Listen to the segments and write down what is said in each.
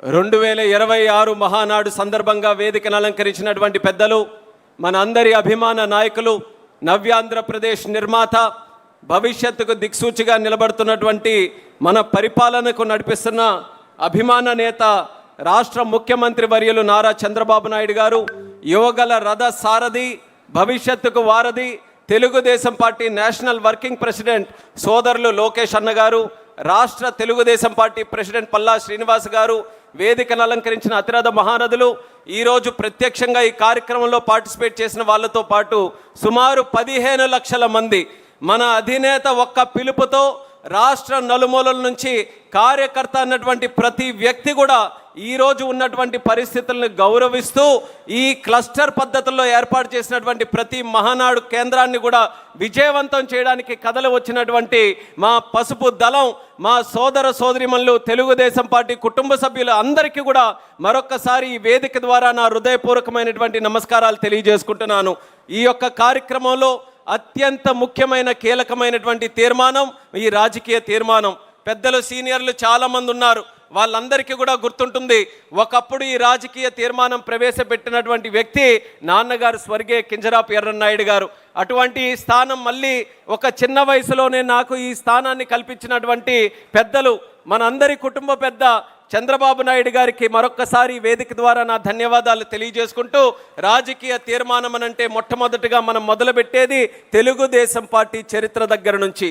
2026 మహానాడు సందర్భంగా వేదికను అలంకరించినటువంటి పెద్దలు, మన అందరి అభిమాన నాయకులు, నవ్యాంధ్రప్రదేశ్ నిర్మాత, భవిష్యత్తుకు దిక్సూచిగా నిలబడుతున్నటువంటి మన పరిపాలనకు నడిపిస్తున్న అభిమాన నేత, రాష్ట్ర ముఖ్యమంత్రి వర్యులు నారా చంద్రబాబు నాయుడు గారు, యువగల రథ సారథి, భవిష్యత్తుకు వారధి, Telugu Desam party national working president సోదరులు లోకేష్ అన్న గారు, రాష్ట్ర తెలుగుదేశం పార్టీ ప్రెసిడెంట్ పల్లా శ్రీనివాస్ గారు, వేదికను అలంకరించిన అతిరథ మహారథులు, ఈరోజు ప్రత్యక్షంగా ఈ కార్యక్రమంలో పార్టిసిపేట్ చేసిన వాళ్ళతో పాటు సుమారు 15 లక్షల మంది మన అధినేత ఒక్క పిలుపుతో రాష్ట్ర నలుమూలల నుంచి కార్యకర్త అన్నటువంటి ప్రతి వ్యక్తి కూడా ఈరోజు ఉన్నటువంటి పరిస్థితులను గౌరవిస్తూ ఈ క్లస్టర్ పద్ధతుల్లో ఏర్పాటు చేసినటువంటి ప్రతి మహానాడు కేంద్రాన్ని కూడా విజయవంతం చేయడానికి కథలు వచ్చినటువంటి మా పసుపు దళం, మా సోదర సోదరిమణులు, తెలుగుదేశం పార్టీ కుటుంబ సభ్యులు అందరికీ కూడా మరొక్కసారి ఈ వేదిక ద్వారా నా హృదయపూర్వకమైనటువంటి నమస్కారాలు తెలియజేసుకుంటున్నాను. ఈ యొక్క కార్యక్రమంలో అత్యంత ముఖ్యమైన కీలకమైనటువంటి తీర్మానం ఈ రాజకీయ తీర్మానం. పెద్దలు సీనియర్లు చాలామంది ఉన్నారు, వాళ్ళందరికీ కూడా గుర్తుంటుంది, ఒకప్పుడు ఈ రాజకీయ తీర్మానం ప్రవేశపెట్టినటువంటి వ్యక్తి నాన్నగారు స్వర్గీయ కింజరాపు ఎర్రన్నాయుడు గారు. అటువంటి స్థానం మళ్ళీ ఒక చిన్న వయసులోనే నాకు ఈ స్థానాన్ని కల్పించినటువంటి పెద్దలు, మనందరి కుటుంబ పెద్ద చంద్రబాబు నాయుడు గారికి మరొక్కసారి వేదిక ద్వారా నా ధన్యవాదాలు తెలియజేసుకుంటూ, రాజకీయ తీర్మానం అనంటే మొట్టమొదటిగా మనం మొదలుపెట్టేది తెలుగుదేశం పార్టీ చరిత్ర దగ్గర నుంచి.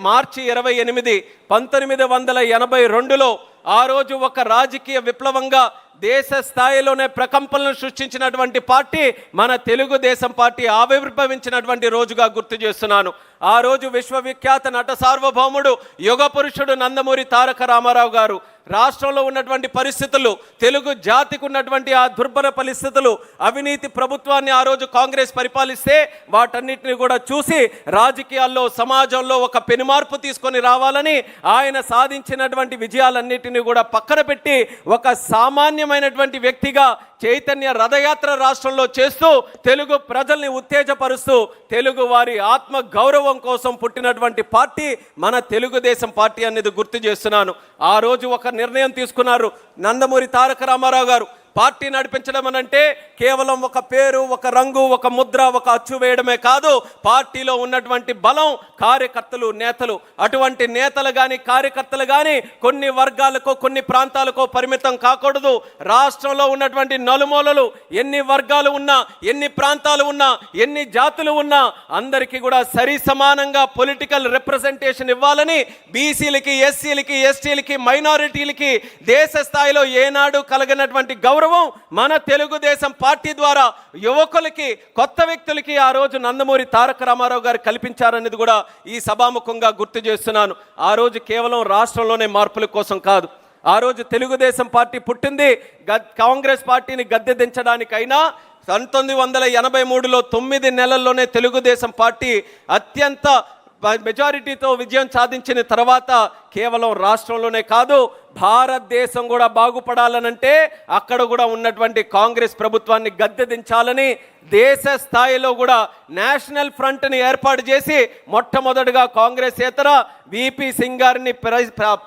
మార్చి 28, 1982లో ఆ రోజు ఒక రాజకీయ విప్లవంగా దేశ స్థాయిలోనే ప్రకంపనలు సృష్టించినటువంటి పార్టీ మన తెలుగుదేశం పార్టీ ఆవిర్భవించినటువంటి రోజుగా గుర్తు చేస్తున్నాను. ఆ రోజు విశ్వవిఖ్యాత నట సార్వభౌముడు, యుగ పురుషుడు నందమూరి తారక రామారావు గారు రాష్ట్రంలో ఉన్నటువంటి పరిస్థితులు, తెలుగు జాతికి ఉన్నటువంటి ఆ దుర్భర పరిస్థితులు, అవినీతి ప్రభుత్వాన్ని ఆ రోజు కాంగ్రెస్ పరిపాలిస్తే వాటన్నిటిని కూడా చూసి రాజకీయాల్లో, సమాజంలో ఒక పెనుమార్పు తీసుకొని రావాలని ఆయన సాధించినటువంటి విజయాలన్నిటిని కూడా పక్కన పెట్టి ఒక సామాన్యమైనటువంటి వ్యక్తిగా చైతన్య రథయాత్ర రాష్ట్రంలో చేస్తూ తెలుగు ప్రజల్ని ఉత్తేజపరుస్తూ తెలుగు వారి ఆత్మ గౌరవం కోసం పుట్టినటువంటి పార్టీ మన తెలుగుదేశం పార్టీ అనేది గుర్తు చేస్తున్నాను. ఆ రోజు ఒక నిర్ణయం తీసుకున్నారు నందమూరి తారక రామారావు గారు. పార్టీ నడిపించడం అనంటే కేవలం ఒక పేరు, ఒక రంగు, ఒక ముద్ర, ఒక అచ్చు వేయడమే కాదు, పార్టీలో ఉన్నటువంటి బలం, కార్యకర్తలు, నేతలు. అటువంటి నేతలు కానీ కార్యకర్తలు కానీ కొన్ని వర్గాలకో కొన్ని ప్రాంతాలకో పరిమితం కాకూడదు. రాష్ట్రంలో ఉన్నటువంటి నలుమూలలు ఎన్ని వర్గాలు ఉన్నా, ఎన్ని ప్రాంతాలు ఉన్నా, ఎన్ని జాతులు ఉన్నా అందరికీ కూడా సరి సమానంగా పొలిటికల్ రిప్రజెంటేషన్ ఇవ్వాలని బీసీలకి, ఎస్సీలకి, ఎస్టీలకి, మైనారిటీలకి దేశ స్థాయిలో ఏనాడు కలగనటువంటి గౌరవం మన తెలుగుదేశం పార్టీ ద్వారా యువకులకి, కొత్త వ్యక్తులకి ఆ రోజు నందమూరి తారక రామారావు గారు కల్పించారనేది కూడా ఈ సభాముఖంగా గుర్తు చేస్తున్నాను. ఆ రోజు కేవలం రాష్ట్రంలోనే మార్పుల కోసం కాదు, ఆ రోజు తెలుగుదేశం పార్టీ పుట్టింది కాంగ్రెస్ పార్టీని గద్దె దించడానికైనా. 1983లో 9 నెలల్లోనే తెలుగుదేశం పార్టీ అత్యంత మెజారిటీతో విజయం సాధించిన తర్వాత కేవలం రాష్ట్రంలోనే కాదు, భారతదేశం కూడా బాగుపడాలనంటే అక్కడ కూడా ఉన్నటువంటి కాంగ్రెస్ ప్రభుత్వాన్ని గద్దె దించాలని దేశ స్థాయిలో కూడా నేషనల్ ఫ్రంట్ని ఏర్పాటు చేసి మొట్టమొదటిగా కాంగ్రెస్ ఏతర విపి సింగ్ గారిని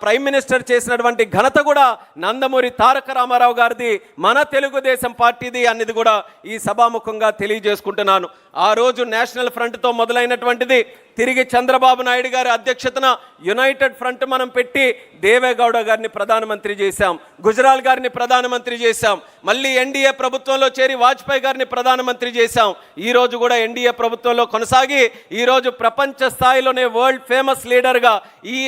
ప్రైమ్ మినిస్టర్ చేసినటువంటి ఘనత కూడా నందమూరి తారక రామారావు గారిది, మన తెలుగుదేశం పార్టీది అనేది కూడా ఈ సభాముఖంగా తెలియజేసుకుంటున్నాను. ఆ రోజు నేషనల్ ఫ్రంట్తో మొదలైనటువంటిది తిరిగి చంద్రబాబు నాయుడు గారి అధ్యక్షతన యునైటెడ్ ఫ్రంట్ మనం పెట్టి దేవేగౌడ గారిని ప్రధానమంత్రి చేశాం, గుజరాల్ గారిని ప్రధానమంత్రి చేశాం, మళ్ళీ ఎన్డీఏ ప్రభుత్వంలో చేరి వాజ్పేయి గారిని ప్రధానమంత్రి చేశాం. ఈరోజు కూడా ఎన్డీఏ ప్రభుత్వంలో కొనసాగి ఈరోజు ప్రపంచ స్థాయిలోనే వరల్డ్ ఫేమస్ లీడర్గా ఈ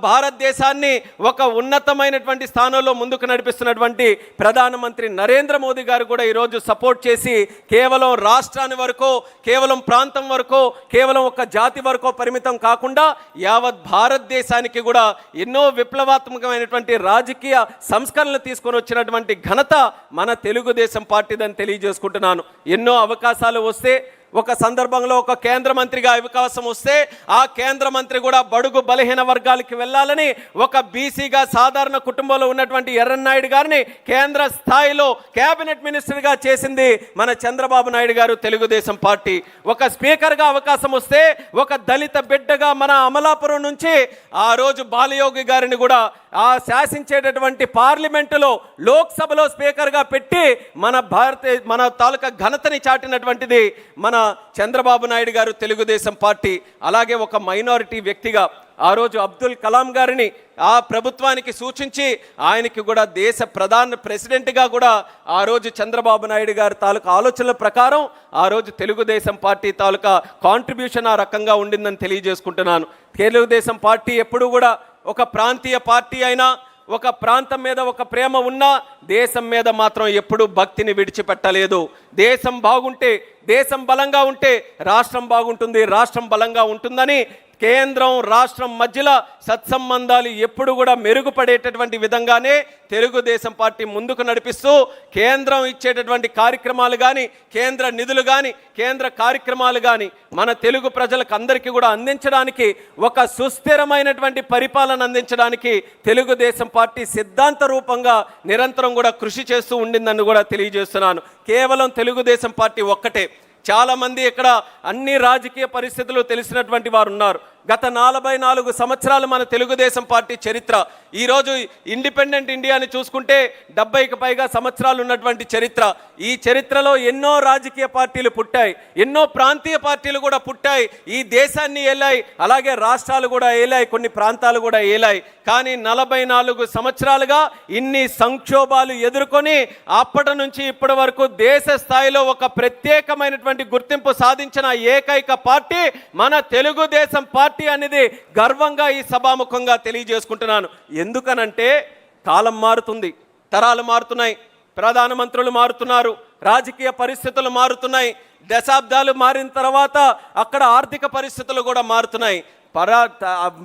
భారతదేశాన్ని ఒక ఉన్నతమైనటువంటి స్థానంలో ముందుకు నడిపిస్తున్నటువంటి ప్రధానమంత్రి నరేంద్ర మోదీ గారు కూడా ఈరోజు సపోర్ట్ చేసి కేవలం రాష్ట్రాన్ని వరకు, కేవలం ప్రాంతం వరకు, కేవలం ఒక జాతి వరకు పరిమితం కాకుండా యావత్ భారతదేశానికి కూడా ఎన్నో విప్లవాత్మకమైనటువంటి రాజకీయ సంస్కరణలు తీసుకొని వచ్చినటువంటి ఘనత మన తెలుగుదేశం పార్టీదని తెలియజేసుకుంటున్నాను. ఎన్నో అవకాశాలు వస్తే ఒక సందర్భంలో ఒక కేంద్ర మంత్రిగా అవకాశం వస్తే ఆ కేంద్ర మంత్రి కూడా బడుగు బలహీన వర్గాలకి వెళ్ళాలని ఒక బీసీగా సాధారణ కుటుంబంలో ఉన్నటువంటి ఎర్రన్నాయుడు గారిని కేంద్ర స్థాయిలో కేబినెట్ మినిస్టర్గా చేసింది మన చంద్రబాబు నాయుడు గారు, తెలుగుదేశం పార్టీ. ఒక స్పీకర్గా అవకాశం వస్తే ఒక దళిత బిడ్డగా మన అమలాపురం నుంచి ఆ రోజు బాలయోగి గారిని కూడా ఆ శాసించేటటువంటి పార్లమెంటులో లోక్సభలో స్పీకర్గా పెట్టి మన తాలూకా ఘనతని చాటినటువంటిది మన చంద్రబాబు నాయుడు గారు, తెలుగుదేశం పార్టీ. అలాగే ఒక మైనారిటీ వ్యక్తిగా ఆ రోజు అబ్దుల్ కలాం గారిని ఆ ప్రభుత్వానికి సూచించి ఆయనకి కూడా దేశ ప్రధాన ప్రెసిడెంట్గా కూడా ఆ రోజు చంద్రబాబు నాయుడు గారి తాలూకా ఆలోచనల ప్రకారం ఆ రోజు తెలుగుదేశం పార్టీ తాలూకా కాంట్రిబ్యూషన్ ఆ రకంగా ఉండిందని తెలియజేసుకుంటున్నాను. తెలుగుదేశం పార్టీ ఎప్పుడు కూడా ఒక ప్రాంతీయ పార్టీ అయినా, ఒక ప్రాంతం మీద ఒక ప్రేమ ఉన్నా దేశం మీద మాత్రం ఎప్పుడూ భక్తిని విడిచిపెట్టలేదు. దేశం బాగుంటే, దేశం బలంగా ఉంటే రాష్ట్రం బాగుంటుంది, రాష్ట్రం బలంగా ఉంటుందని కేంద్రం రాష్ట్రం మధ్యలో సత్సంబంధాలు ఎప్పుడు కూడా మెరుగుపడేటటువంటి విధంగానే తెలుగుదేశం పార్టీ ముందుకు నడిపిస్తూ కేంద్రం ఇచ్చేటటువంటి కార్యక్రమాలు కానీ, కేంద్ర నిధులు కానీ, కేంద్ర కార్యక్రమాలు కానీ మన తెలుగు ప్రజలకు అందరికీ కూడా అందించడానికి, ఒక సుస్థిరమైనటువంటి పరిపాలన అందించడానికి తెలుగుదేశం పార్టీ సిద్ధాంత రూపంగా నిరంతరం కూడా కృషి చేస్తూ ఉండిందని కూడా తెలియజేస్తున్నాను. కేవలం తెలుగుదేశం పార్టీ ఒక్కటే. చాలామంది ఇక్కడ అన్ని రాజకీయ పరిస్థితులు తెలిసినటువంటి వారు ఉన్నారు. గత 44 సంవత్సరాలు మన తెలుగుదేశం పార్టీ చరిత్ర. ఈరోజు ఇండిపెండెంట్ ఇండియాని చూసుకుంటే 70కి పైగా సంవత్సరాలు ఉన్నటువంటి చరిత్ర. ఈ చరిత్రలో ఎన్నో రాజకీయ పార్టీలు పుట్టాయి, ఎన్నో ప్రాంతీయ పార్టీలు కూడా పుట్టాయి. ఈ దేశాన్ని ఏలాయి, అలాగే రాష్ట్రాలు కూడా ఏలాయి, కొన్ని ప్రాంతాలు కూడా ఏలాయి. కానీ 44 సంవత్సరాలుగా ఇన్ని సంక్షోభాలు ఎదుర్కొని అప్పటి నుంచి ఇప్పటి వరకు దేశ స్థాయిలో ఒక ప్రత్యేకమైనటువంటి గుర్తింపు సాధించిన ఏకైక పార్టీ మన తెలుగుదేశం పార్టీ అనేది గర్వంగా ఈ సభాముఖంగా తెలియజేసుకుంటున్నాను. ఎందుకనంటే కాలం మారుతుంది, తరాలు మారుతున్నాయి, ప్రధానమంత్రులు మారుతున్నారు, రాజకీయ పరిస్థితులు మారుతున్నాయి, దశాబ్దాలు మారిన తర్వాత అక్కడ ఆర్థిక పరిస్థితులు కూడా మారుతున్నాయి.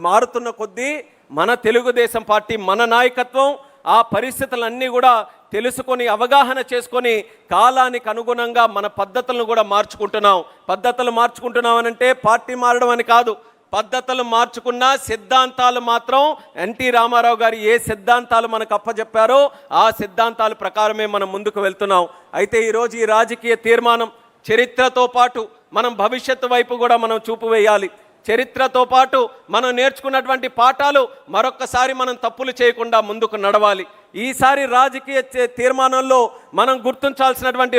మారుతున్న కొద్దీ మన తెలుగుదేశం పార్టీ, మన నాయకత్వం ఆ పరిస్థితులన్నీ కూడా తెలుసుకొని, అవగాహన చేసుకొని కాలానికి అనుగుణంగా మన పద్ధతులను కూడా మార్చుకుంటున్నాం. పద్ధతులు మార్చుకుంటున్నాం అనంటే పార్టీ మారడం అని కాదు. పద్ధతులు మార్చుకున్న సిద్ధాంతాలు మాత్రం ఎన్టీ రామారావు గారు ఏ సిద్ధాంతాలు మనకు అప్పచెప్పారో ఆ సిద్ధాంతాల ప్రకారమే మనం ముందుకు వెళ్తున్నాం. అయితే ఈరోజు ఈ రాజకీయ తీర్మానం చరిత్రతో పాటు మనం భవిష్యత్తు వైపు కూడా మనం చూపు వేయాలి. చరిత్రతో పాటు మనం నేర్చుకున్నటువంటి పాఠాలు మరొక్కసారి మనం తప్పులు చేయకుండా ముందుకు నడవాలి. ఈసారి రాజకీయ తీర్మానంలో మనం గుర్తించాల్సినటువంటి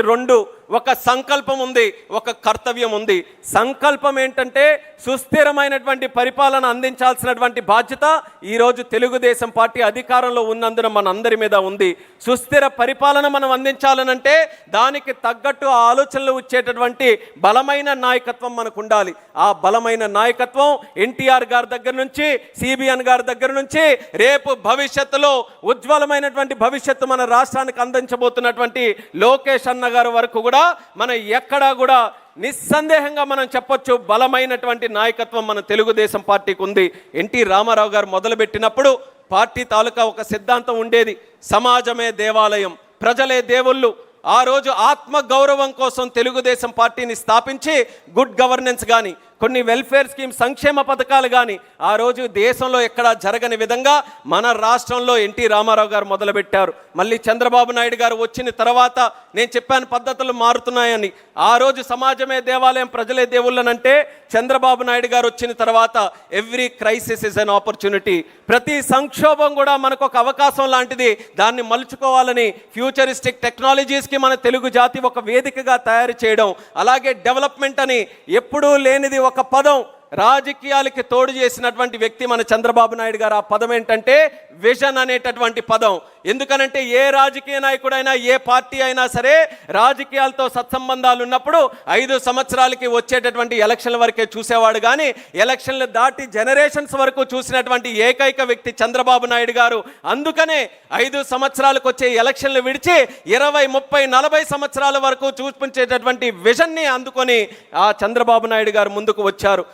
ఒక సంకల్పం ఉంది, ఒక కర్తవ్యం ఉంది. సంకల్పం ఏంటంటే సుస్థిరమైనటువంటి పరిపాలన అందించాల్సినటువంటి బాధ్యత ఈరోజు తెలుగుదేశం పార్టీ అధికారంలో ఉన్నందున మనందరి మీద ఉంది. సుస్థిర పరిపాలన మనం అందించాలనంటే దానికి తగ్గట్టు ఆ ఆలోచనలు వచ్చేటటువంటి బలమైన నాయకత్వం మనకు ఉండాలి. ఆ బలమైన నాయకత్వం ఎన్టీఆర్ గారి దగ్గర నుంచి, సిబిఎన్ గారి దగ్గర నుంచి రేపు భవిష్యత్తులో ఉజ్వలమైనటువంటి భవిష్యత్తు మన రాష్ట్రానికి అందించబోతున్నటువంటి లోకేష్ అన్న గారి వరకు కూడా మన ఎక్కడా కూడా నిస్సందేహంగా మనం చెప్పొచ్చు బలమైనటువంటి నాయకత్వం మన తెలుగుదేశం పార్టీకి ఉంది. ఎన్టీ రామారావు గారు మొదలుపెట్టినప్పుడు పార్టీ తాలూకా ఒక సిద్ధాంతం ఉండేది, సమాజమే దేవాలయం, ప్రజలే దేవుళ్ళు. ఆ రోజు ఆత్మ గౌరవం కోసం తెలుగుదేశం పార్టీని స్థాపించి గుడ్ గవర్నెన్స్ కానీ, కొన్ని వెల్ఫేర్ స్కీమ్ సంక్షేమ పథకాలు కానీ ఆ రోజు దేశంలో ఎక్కడా జరగని విధంగా మన రాష్ట్రంలో ఎన్టీ రామారావు గారు మొదలుపెట్టారు. మళ్ళీ చంద్రబాబు నాయుడు గారు వచ్చిన తర్వాత నేను చెప్పాను పద్ధతులు మారుతున్నాయని. ఆ రోజు సమాజమే దేవాలయం, ప్రజలే దేవుళ్ళనంటే చంద్రబాబు నాయుడు గారు వచ్చిన తర్వాత every crisis is an opportunity, ప్రతి సంక్షోభం కూడా మనకు ఒక అవకాశం లాంటిది. దాన్ని మలుచుకోవాలని ఫ్యూచరిస్టిక్ టెక్నాలజీస్కి మన తెలుగు జాతి ఒక వేదికగా తయారు చేయడం, అలాగే డెవలప్మెంట్ అని ఎప్పుడూ లేనిది ఒక పదం రాజకీయాలకి తోడు చేసినటువంటి వ్యక్తి మన చంద్రబాబు నాయుడు గారు. ఆ పదం ఏంటంటే విజన్ అనేటటువంటి పదం. ఎందుకనంటే ఏ రాజకీయ నాయకుడైనా, ఏ పార్టీ అయినా సరే రాజకీయాలతో సత్సంబంధాలు ఉన్నప్పుడు 5 సంవత్సరాలకి వచ్చేటటువంటి ఎలక్షన్ల వరకే చూసేవాడు, కానీ ఎలక్షన్లు దాటి జనరేషన్స్ వరకు చూసినటువంటి ఏకైక వ్యక్తి చంద్రబాబు నాయుడు గారు. అందుకనే 5 సంవత్సరాలకు వచ్చే ఎలక్షన్లు విడిచి 20, 30, 40 సంవత్సరాల వరకు చూపించేటటువంటి విజన్ని అందుకొని ఆ చంద్రబాబు నాయుడు గారు ముందుకు వచ్చారు.